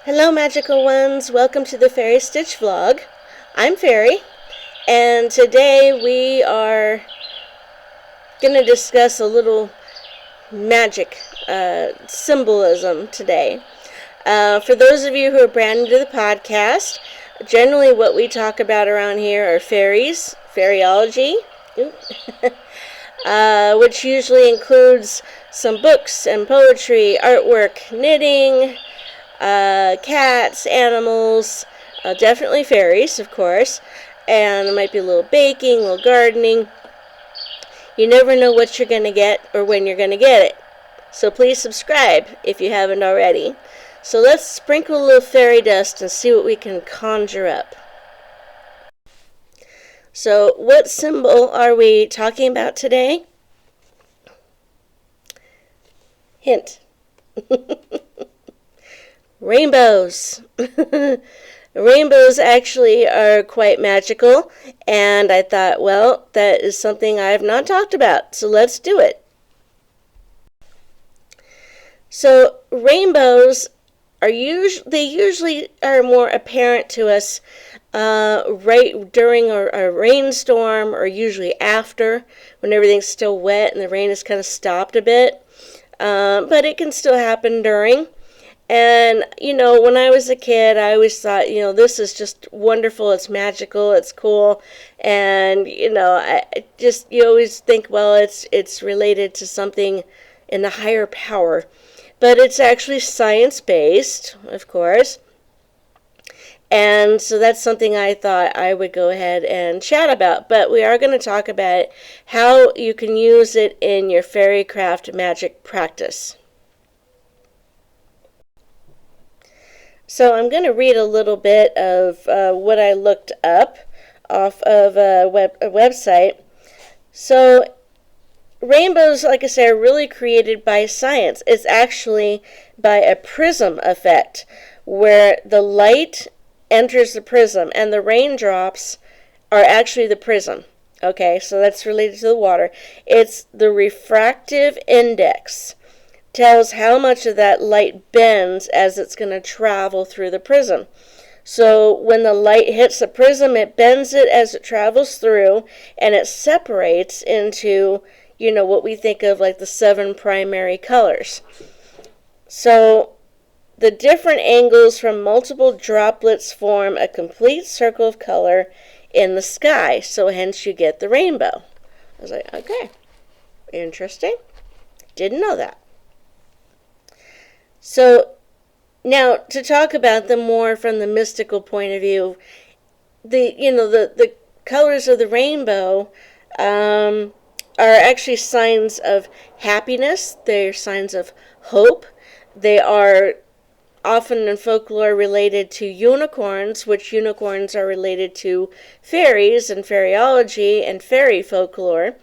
Hello, magical ones. Welcome to the Fairy Stitch vlog. I'm Fairy, and today we are going to discuss a little magic symbolism today. For those of you who are brand new to the podcast, generally what we talk about around here are fairies, fairyology, which usually includes some books and poetry, artwork, knitting, cats, animals, definitely fairies, of course, and there might be a little baking, a little gardening. You never know what you're going to get or when you're going to get it. So please subscribe if you haven't already. So let's sprinkle a little fairy dust and see what we can conjure up. So what symbol are we talking about today? Hint. Rainbows. Rainbows actually are quite magical, and I thought, well, that is something I have not talked about, so let's do it. So rainbows are usually are more apparent to us right during a rainstorm, or usually after, when everything's still wet and the rain has kind of stopped a bit. But it can still happen during. And, when I was a kid, I always thought, this is just wonderful, it's magical, it's cool. And, you always think, well, it's related to something in the higher power. But it's actually science-based, of course. And so that's something I thought I would go ahead and chat about. But we are going to talk about how you can use it in your fairycraft magic practice. So I'm going to read a little bit of what I looked up off of a website. So rainbows, like I say, are really created by science. It's actually by a prism effect, where the light enters the prism and the raindrops are actually the prism. Okay, so that's related to the water. It's the refractive index. Tells how much of that light bends as it's going to travel through the prism. So when the light hits the prism, it bends it as it travels through, and it separates into, what we think of like the 7 primary colors. So the different angles from multiple droplets form a complete circle of color in the sky. So hence you get the rainbow. I was like, okay, interesting. Didn't know that. So now to talk about them more from the mystical point of view, the colors of the rainbow are actually signs of happiness. They're signs of hope. They are often in folklore related to unicorns, which unicorns are related to fairies and fairyology and fairy folklore.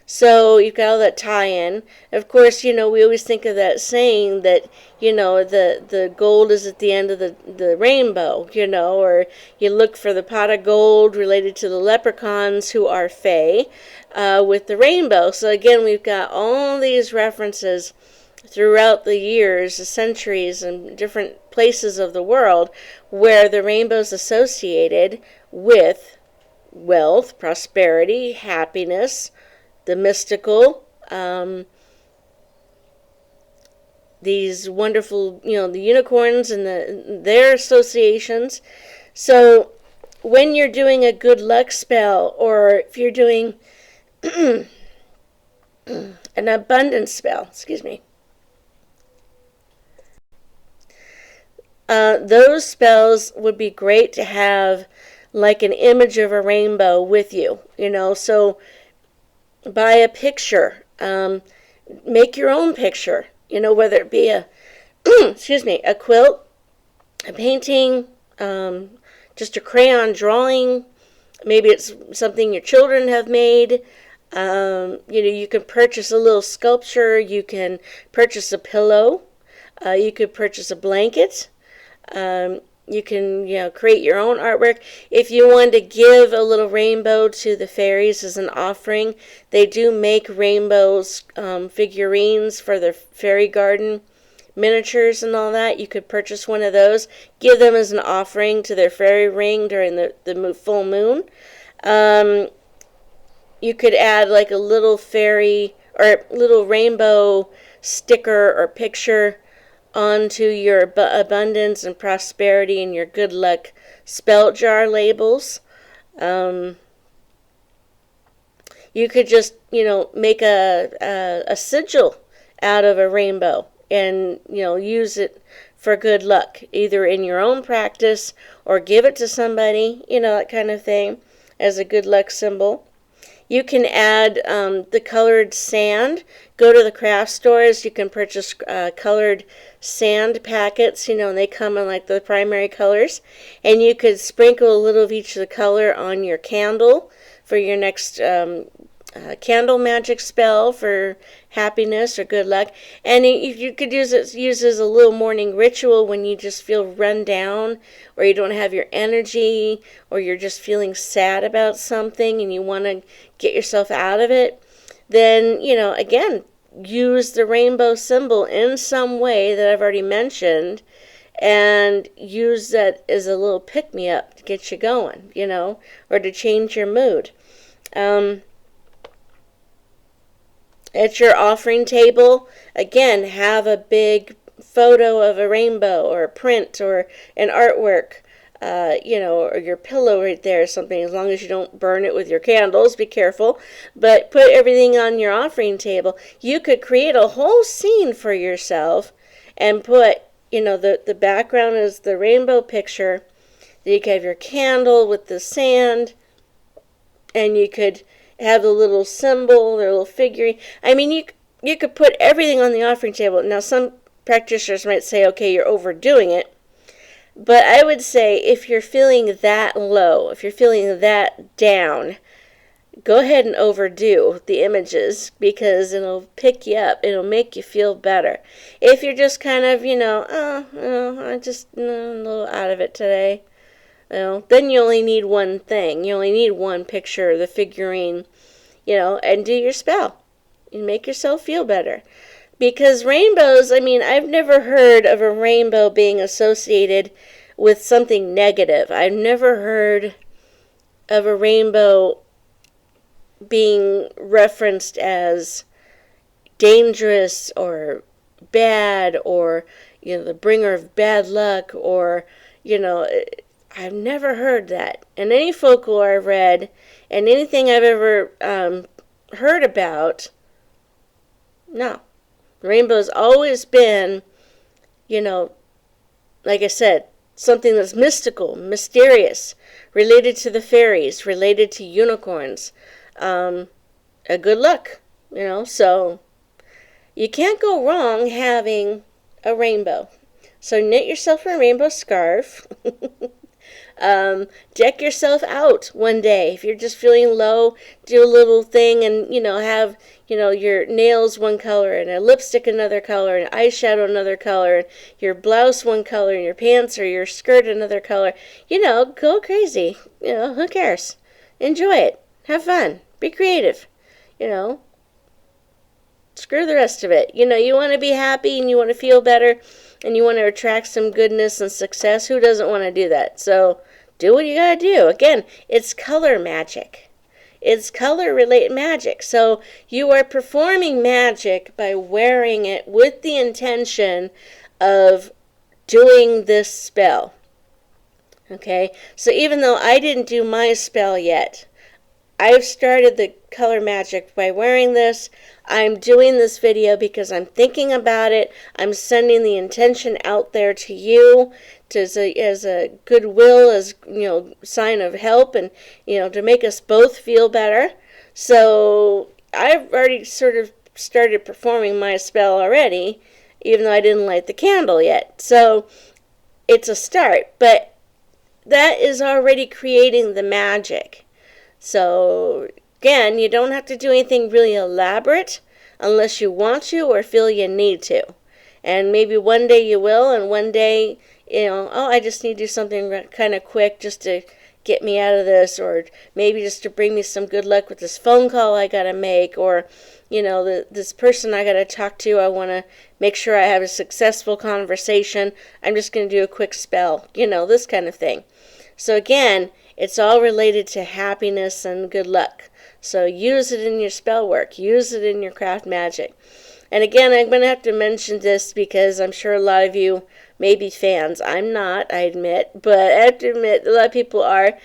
So you've got all that tie-in. Of course, we always think of that saying that, the gold is at the end of the rainbow, or you look for the pot of gold related to the leprechauns who are fae with the rainbow. So again, we've got all these references throughout the years, the centuries, and different places of the world where the rainbow is associated with wealth, prosperity, happiness, the mystical, these wonderful, the unicorns and their associations. So when you're doing a good luck spell, or if you're doing an abundance spell, those spells would be great to have like an image of a rainbow with you, so buy a picture, make your own picture, whether it be a a quilt, a painting, just a crayon drawing. Maybe it's something your children have made. You can purchase a little sculpture. You can purchase a pillow. You could purchase a blanket. You can, create your own artwork. If you wanted to give a little rainbow to the fairies as an offering, they do make rainbows, figurines for their fairy garden. miniatures and all that. You could purchase one of those, give them as an offering to their fairy ring during the full moon. You could add like a little fairy or little rainbow sticker or picture onto your abundance and prosperity and your good luck spell jar labels. You could just, make a sigil out of a rainbow and, use it for good luck, either in your own practice or give it to somebody, that kind of thing, as a good luck symbol. You can add the colored sand. Go to the craft stores. You can purchase colored sand packets, and they come in like the primary colors. And you could sprinkle a little of each of the color on your candle for your next candle magic spell for happiness or good luck. And you could use it as a little morning ritual when you just feel run down, or you don't have your energy, or you're just feeling sad about something and you want to get yourself out of it. Then, again, use the rainbow symbol in some way that I've already mentioned, and use that as a little pick-me-up to get you going, or to change your mood. At your offering table, again, have a big photo of a rainbow or a print or an artwork, or your pillow right there or something, as long as you don't burn it with your candles. Be careful. But put everything on your offering table. You could create a whole scene for yourself and put, the background is the rainbow picture. Then you could have your candle with the sand, and you could have the little symbol, their little figurine. I mean, you could put everything on the offering table. Now, some practitioners might say, okay, you're overdoing it. But I would say if you're feeling that low, if you're feeling that down, go ahead and overdo the images, because it'll pick you up. It'll make you feel better. If you're just kind of, I'm just a little out of it today, then you only need one thing. You only need one picture, the figurine, and do your spell. And make yourself feel better. Because rainbows, I've never heard of a rainbow being associated with something negative. I've never heard of a rainbow being referenced as dangerous or bad, or, the bringer of bad luck, or, I've never heard that. In any folklore I've read, and anything I've ever heard about, no. Rainbow's always been, like I said, something that's mystical, mysterious, related to the fairies, related to unicorns, a good luck, so you can't go wrong having a rainbow. So knit yourself a rainbow scarf. Deck yourself out one day. If you're just feeling low, do a little thing and, have, your nails one color and a lipstick another color and eyeshadow another color and your blouse one color and your pants or your skirt another color. Go crazy. Who cares? Enjoy it. Have fun. Be creative. Screw the rest of it. You want to be happy and you want to feel better and you want to attract some goodness and success. Who doesn't want to do that? So do what you got to do. Again, it's color magic. It's color-related magic. So you are performing magic by wearing it with the intention of doing this spell. Okay? So even though I didn't do my spell yet, I've started the color magic by wearing this. I'm doing this video because I'm thinking about it. I'm sending the intention out there to you as a goodwill, as sign of help, and to make us both feel better. So I've already sort of started performing my spell already, even though I didn't light the candle yet. So it's a start, but that is already creating the magic. So again, you don't have to do anything really elaborate unless you want to or feel you need to. And maybe one day you will, and one day, I just need to do something kind of quick just to get me out of this, or maybe just to bring me some good luck with this phone call I got to make, or, this person I got to talk to, I want to make sure I have a successful conversation. I'm just going to do a quick spell, this kind of thing. So again, it's all related to happiness and good luck. So use it in your spell work. Use it in your craft magic. And again, I'm going to have to mention this because I'm sure a lot of you may be fans. I'm not, I admit. But I have to admit, a lot of people are.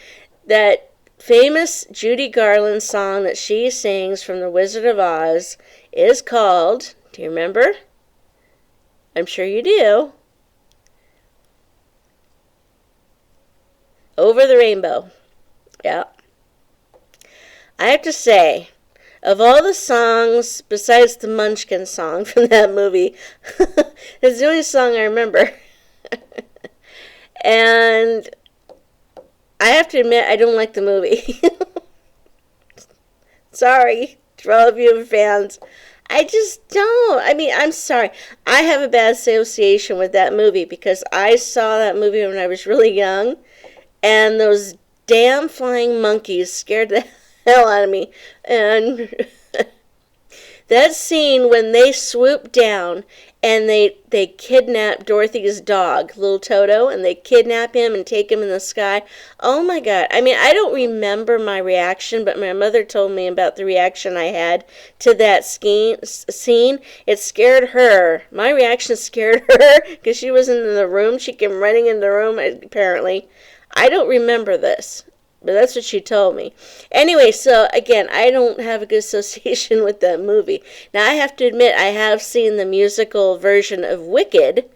That famous Judy Garland song that she sings from The Wizard of Oz is called, do you remember? I'm sure you do. Over the Rainbow. Yeah. I have to say, of all the songs, besides the Munchkin song from that movie, it's the only song I remember. And I have to admit, I don't like the movie. Sorry to all of you fans. I just don't. I mean, I'm sorry. I have a bad association with that movie because I saw that movie when I was really young, and those damn flying monkeys scared the hell out of me. And that scene when they swoop down and they kidnap Dorothy's dog, little Toto, and they kidnap him and take him in the sky. Oh my God. I mean, I don't remember my reaction, but my mother told me about the reaction I had to that scene. It scared her. My reaction scared her because she wasn't in the room. She came running in the room, apparently. I don't remember this, but that's what she told me. Anyway, so again, I don't have a good association with that movie. Now, I have to admit, I have seen the musical version of Wicked,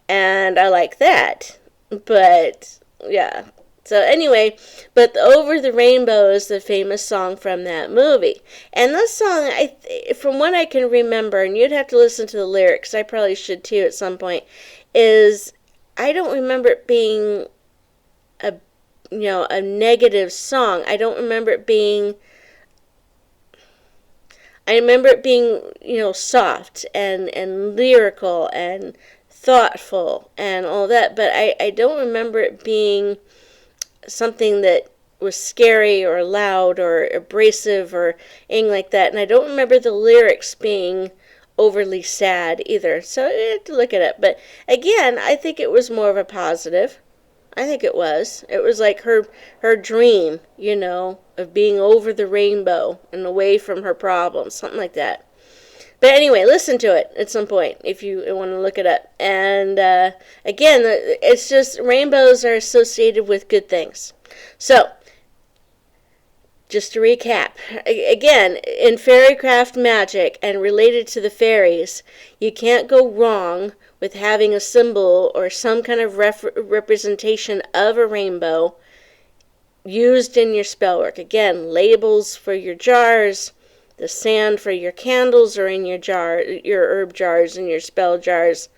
and I like that. But, yeah. So anyway, but Over the Rainbow is the famous song from that movie. And this song, from what I can remember, and you'd have to listen to the lyrics, I probably should too at some point, is I don't remember it being a negative song. I don't remember it being, I remember it being, soft and lyrical and thoughtful and all that, but I don't remember it being something that was scary or loud or abrasive or anything like that, and I don't remember the lyrics being overly sad either, so I have to look it up. But again, I think it was more of a positive. I think it was. It was like her dream, of being over the rainbow and away from her problems, something like that. But anyway, listen to it at some point if you want to look it up. And again, it's just rainbows are associated with good things. So, just to recap, again, in fairycraft magic and related to the fairies, you can't go wrong with having a symbol or some kind of representation of a rainbow used in your spellwork. Again, labels for your jars, the sand for your candles or in your herb jars and your spell jars,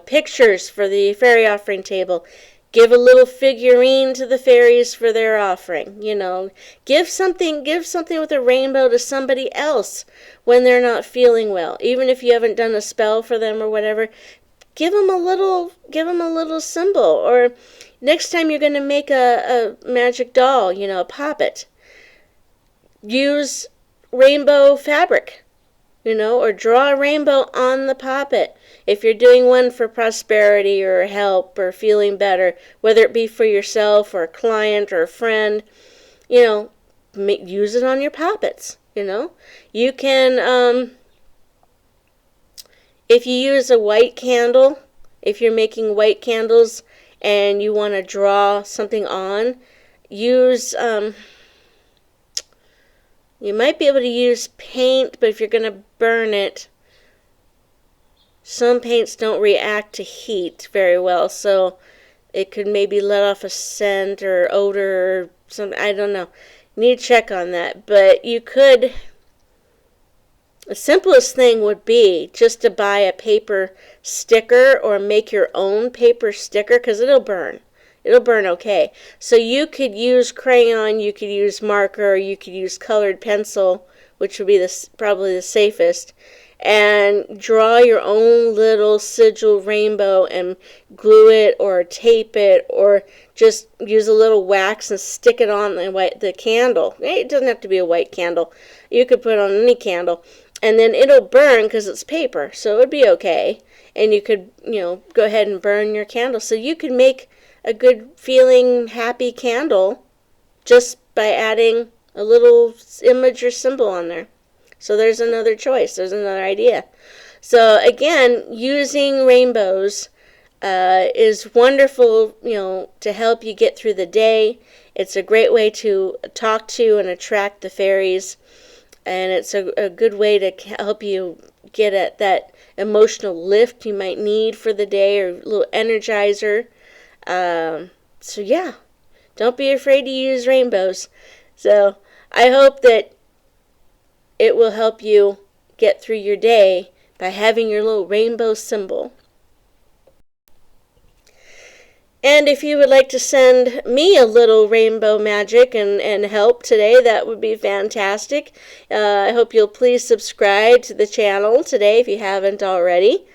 pictures for the fairy offering table. Give a little figurine to the fairies for their offering. Give something with a rainbow to somebody else when they're not feeling well. Even if you haven't done a spell for them or whatever, give them a little symbol. Or next time you're going to make a magic doll, a poppet, use rainbow fabric, or draw a rainbow on the poppet. If you're doing one for prosperity or help or feeling better, whether it be for yourself or a client or a friend, use it on your poppets, You can, if you use a white candle, if you're making white candles and you want to draw something on, use, you might be able to use paint, but if you're going to burn it, some paints don't react to heat very well, so it could maybe let off a scent or odor or something. I don't know. Need to check on that. But you could, the simplest thing would be just to buy a paper sticker or make your own paper sticker, because it'll burn. It'll burn okay. So you could use crayon, you could use marker, you could use colored pencil, which would be probably the safest. and draw your own little sigil rainbow and glue it or tape it, or just use a little wax and stick it on the candle. It doesn't have to be a white candle. You could put it on any candle, and then it'll burn because it's paper, so it would be okay. And you could, go ahead and burn your candle. So you could make a good feeling, happy candle just by adding a little image or symbol on there. So there's another choice. There's another idea. So again, using rainbows is wonderful, to help you get through the day. It's a great way to talk to and attract the fairies. And it's a good way to help you get at that emotional lift you might need for the day, or a little energizer. So yeah, don't be afraid to use rainbows. So I hope that it will help you get through your day by having your little rainbow symbol. And if you would like to send me a little rainbow magic and help today, that would be fantastic. I hope you'll please subscribe to the channel today if you haven't already.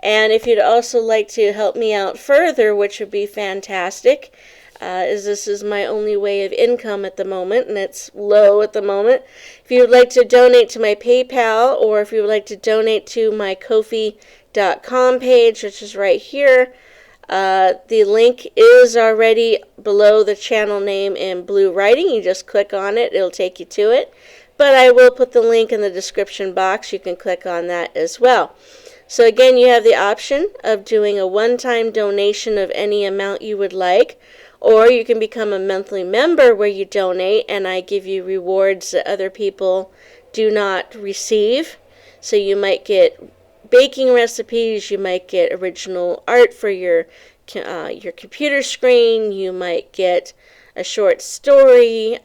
And if you'd also like to help me out further, which would be fantastic, as this is my only way of income at the moment, and it's low at the moment. If you would like to donate to my PayPal, or if you would like to donate to my Ko-fi.com page, which is right here, the link is already below the channel name in blue writing. You just click on it, it'll take you to it. But I will put the link in the description box. You can click on that as well. So again, you have the option of doing a one-time donation of any amount you would like, or you can become a monthly member where you donate and I give you rewards that other people do not receive. So you might get baking recipes, you might get original art for your computer screen, you might get a short story.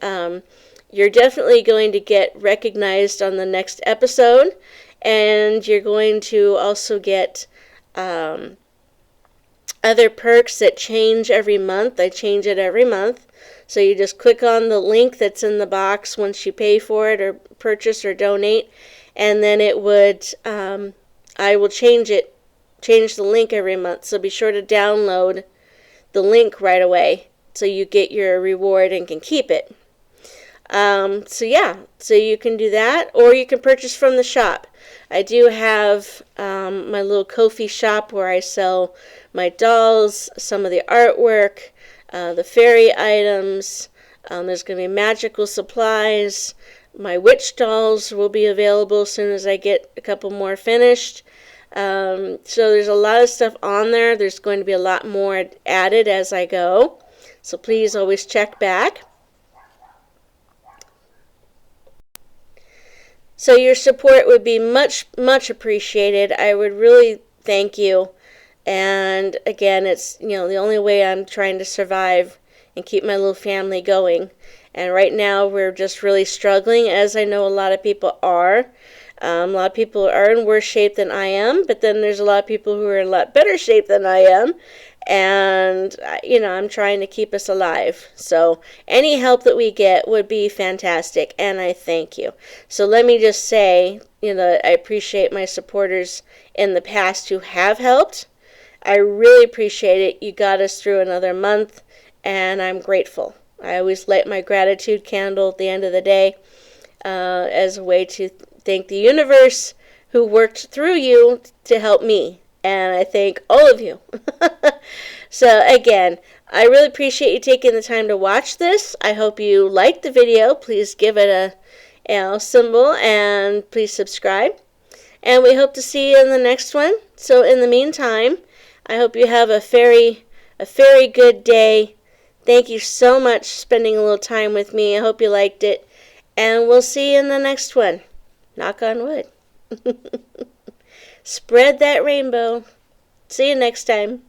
You're definitely going to get recognized on the next episode, and you're going to also get other perks that change every month. I change it every month. So you just click on the link that's in the box once you pay for it or purchase or donate, and then it would I will change the link every month. So be sure to download the link right away so you get your reward and can keep it. So you can do that, or you can purchase from the shop. I do have my little Ko-fi shop where I sell my dolls, some of the artwork, the fairy items. There's going to be magical supplies. My witch dolls will be available as soon as I get a couple more finished. So there's a lot of stuff on there. There's going to be a lot more added as I go. So please always check back. So your support would be much, much appreciated. I would really thank you. And again, it's, the only way I'm trying to survive and keep my little family going. And right now we're just really struggling, as I know a lot of people are. A lot of people are in worse shape than I am, but then there's a lot of people who are in a lot better shape than I am. And, I'm trying to keep us alive. So any help that we get would be fantastic, and I thank you. So let me just say, I appreciate my supporters in the past who have helped. I really appreciate it. You got us through another month, and I'm grateful. I always light my gratitude candle at the end of the day as a way to thank the universe who worked through you to help me. And I thank all of you. So again, I really appreciate you taking the time to watch this. I hope you liked the video. Please give it a symbol and please subscribe. And we hope to see you in the next one. So in the meantime, I hope you have a very good day. Thank you so much for spending a little time with me. I hope you liked it. And we'll see you in the next one. Knock on wood. Spread that rainbow. See you next time.